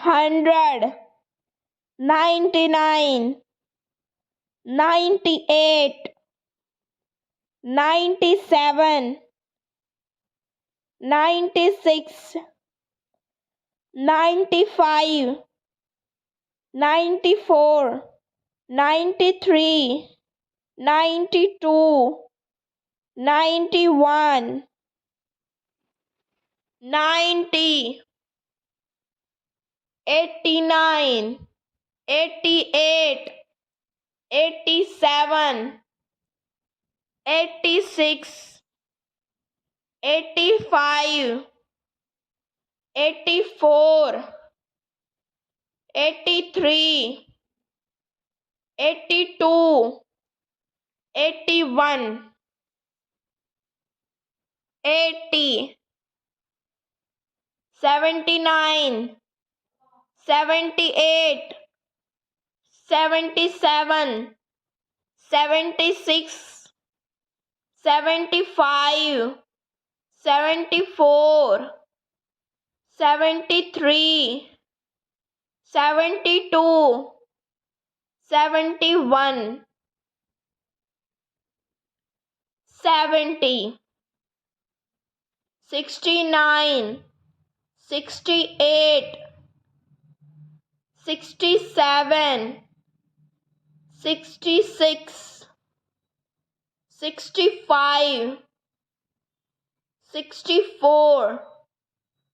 100, 99, 98, 97, 96, 95, 94, 93, 92, 91, 90, 89, 88, 87, 86, 85, 84, 83, 82, 81, 80, 79, 78, 77, 76, 75, 74, 73, 72, 71, 70, 69, 68, 67, 66, 65, 64,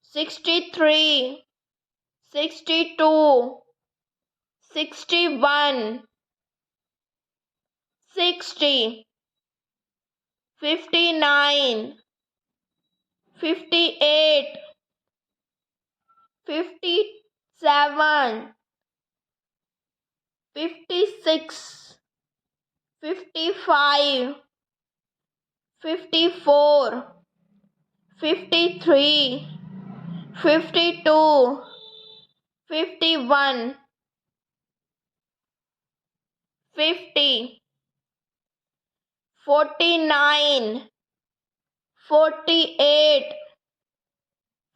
63, 62, 61, 60, 59, 58, 57, 56, 55, 54, 53, 52, 51, 50, 49, 48,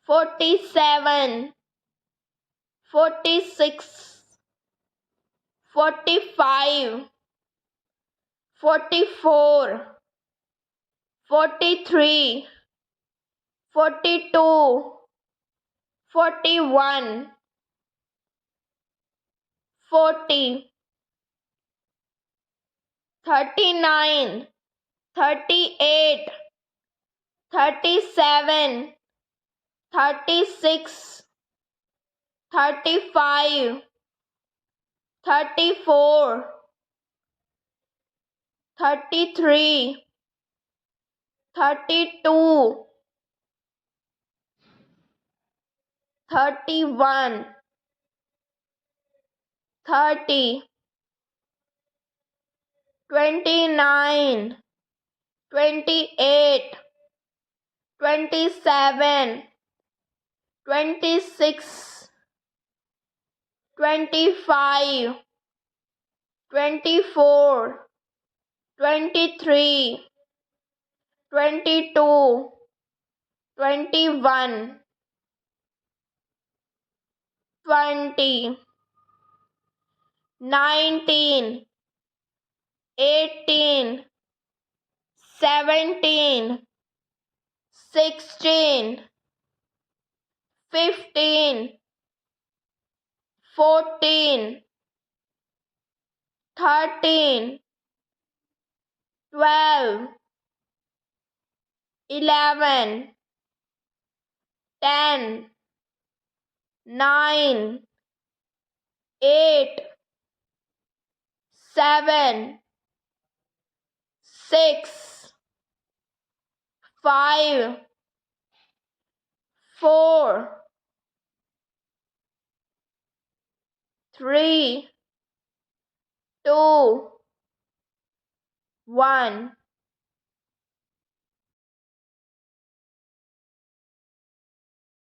47, 46, 45, 44, 43, 42, 41, 40, 39, 38, 37, 36, 35, 34, 33, 32, 31, 30, 29, 28, 27, 26, 25, 24, 23, 22, 21, 20, 19, 18, 17, 16, 15, 14, 13, 12, 11, 10, 9, 8, 7, 6, 5, 4, 3, 2, 1.